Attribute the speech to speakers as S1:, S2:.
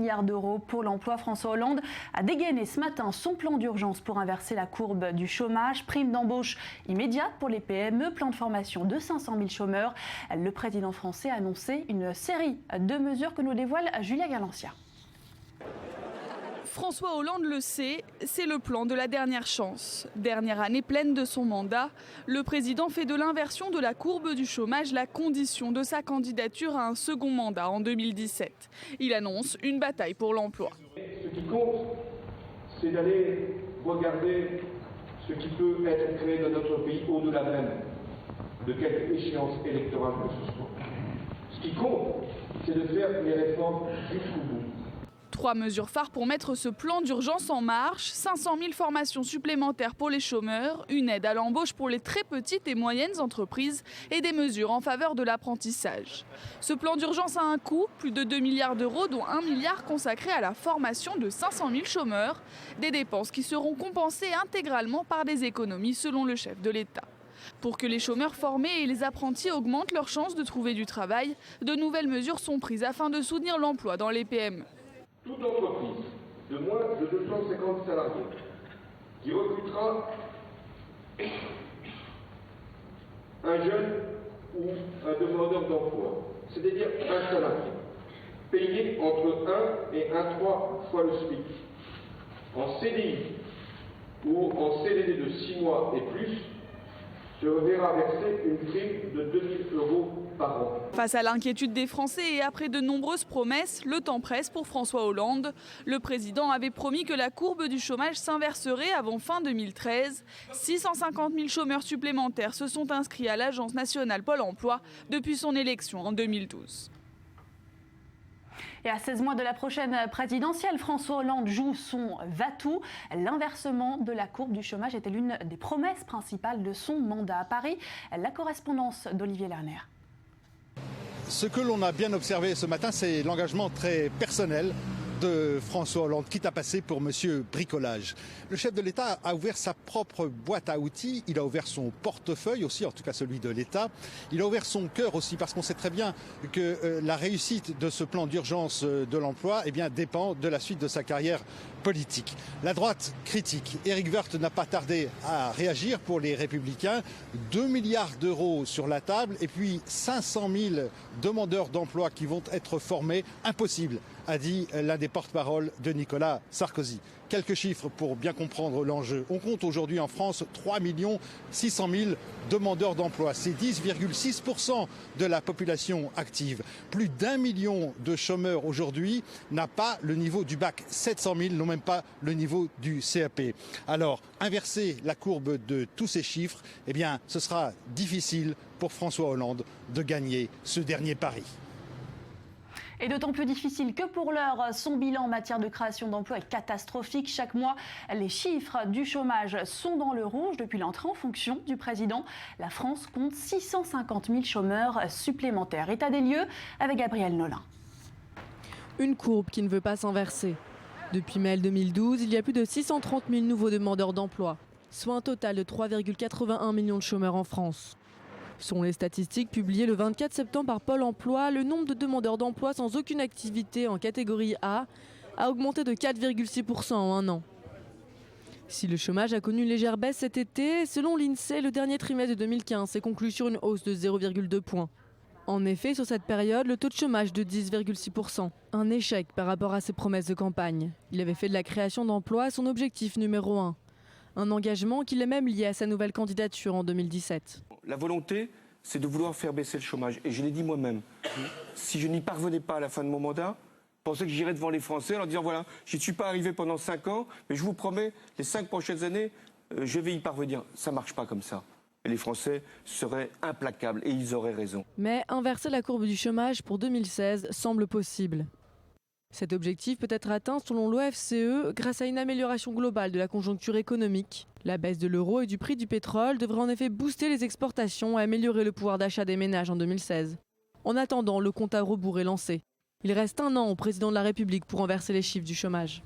S1: milliards d'euros pour l'emploi. François Hollande a dégainé ce matin son plan d'urgence pour inverser la courbe du chômage. Prime d'embauche immédiate pour les PME, plan de formation de 500 000 chômeurs. Le président français a annoncé une série de mesures que nous dévoile Julia Galancia.
S2: François Hollande le sait, c'est le plan de la dernière chance. Dernière année pleine de son mandat, le président fait de l'inversion de la courbe du chômage la condition de sa candidature à un second mandat en 2017. Il annonce une bataille pour l'emploi.
S3: Ce qui compte, c'est d'aller regarder ce qui peut être créé dans notre pays au-delà même de quelque échéance électorale que ce soit. Ce qui compte, c'est de faire les réformes jusqu'au bout.
S2: 3 mesures phares pour mettre ce plan d'urgence en marche, 500 000 formations supplémentaires pour les chômeurs, une aide à l'embauche pour les très petites et moyennes entreprises et des mesures en faveur de l'apprentissage. Ce plan d'urgence a un coût, plus de 2 milliards d'euros, dont 1 milliard consacré à la formation de 500 000 chômeurs, des dépenses qui seront compensées intégralement par des économies selon le chef de l'État. Pour que les chômeurs formés et les apprentis augmentent leurs chances de trouver du travail, de nouvelles mesures sont prises afin de soutenir l'emploi dans les PME.
S3: Toute entreprise de moins de 250 salariés qui recrutera un jeune ou un demandeur d'emploi, c'est-à-dire un salarié, payé entre 1 et 1,3 fois le SMIC, en CDI ou en CDD de 6 mois et plus, se verra verser une prime de 2 000 € par an.
S2: Face à l'inquiétude des Français et après de nombreuses promesses, le temps presse pour François Hollande. Le président avait promis que la courbe du chômage s'inverserait avant fin 2013. 650 000 chômeurs supplémentaires se sont inscrits à l'Agence nationale Pôle emploi depuis son élection en 2012.
S1: Et à 16 mois de la prochaine présidentielle, François Hollande joue son va-tout. L'inversement de la courbe du chômage était l'une des promesses principales de son mandat à Paris. La correspondance d'Olivier Lerner.
S4: Ce que l'on a bien observé ce matin, c'est l'engagement très personnel de François Hollande, quitte à passer pour Monsieur Bricolage. Le chef de l'État a ouvert sa propre boîte à outils, il a ouvert son portefeuille aussi, en tout cas celui de l'État. Il a ouvert son cœur aussi, parce qu'on sait très bien que la réussite de ce plan d'urgence de l'emploi dépend de la suite de sa carrière politique. La droite critique. Éric Woerth n'a pas tardé à réagir pour les Républicains. 2 milliards d'euros sur la table et puis 500 000 demandeurs d'emploi qui vont être formés. Impossible, a dit l'un des porte-parole de Nicolas Sarkozy. Quelques chiffres pour bien comprendre l'enjeu. On compte aujourd'hui en France 3 600 000 demandeurs d'emploi. C'est 10,6% de la population active. Plus d'1 million de chômeurs aujourd'hui n'a pas le niveau du bac. 700 000 n'ont même pas le niveau du CAP. Alors, inverser la courbe de tous ces chiffres, ce sera difficile pour François Hollande de gagner ce dernier pari.
S1: Et d'autant plus difficile que pour l'heure, son bilan en matière de création d'emplois est catastrophique. Chaque mois, les chiffres du chômage sont dans le rouge. Depuis l'entrée en fonction du président, la France compte 650 000 chômeurs supplémentaires. État des lieux avec Gabriel Nolin.
S5: Une courbe qui ne veut pas s'inverser. Depuis mai 2012, il y a plus de 630 000 nouveaux demandeurs d'emploi, soit un total de 3,81 millions de chômeurs en France. Selon les statistiques publiées le 24 septembre par Pôle emploi, le nombre de demandeurs d'emploi sans aucune activité en catégorie A a augmenté de 4,6% en un an. Si le chômage a connu une légère baisse cet été, selon l'INSEE, le dernier trimestre de 2015 s'est conclu sur une hausse de 0,2 points. En effet, sur cette période, le taux de chômage de 10,6%. Un échec par rapport à ses promesses de campagne. Il avait fait de la création d'emplois son objectif numéro 1. Un engagement qu'il est même lié à sa nouvelle candidature en 2017.
S6: La volonté, c'est de vouloir faire baisser le chômage. Et je l'ai dit moi-même. Si je n'y parvenais pas à la fin de mon mandat, je pensais que j'irais devant les Français en leur disant voilà, je n'y suis pas arrivé pendant 5 ans, mais je vous promets, les 5 prochaines années, je vais y parvenir. Ça ne marche pas comme ça. Et les Français seraient implacables et ils auraient raison.
S5: Mais inverser la courbe du chômage pour 2016 semble possible. Cet objectif peut être atteint selon l'OFCE grâce à une amélioration globale de la conjoncture économique. La baisse de l'euro et du prix du pétrole devrait en effet booster les exportations et améliorer le pouvoir d'achat des ménages en 2016. En attendant, le compte à rebours est lancé. Il reste un an au président de la République pour renverser les chiffres du chômage.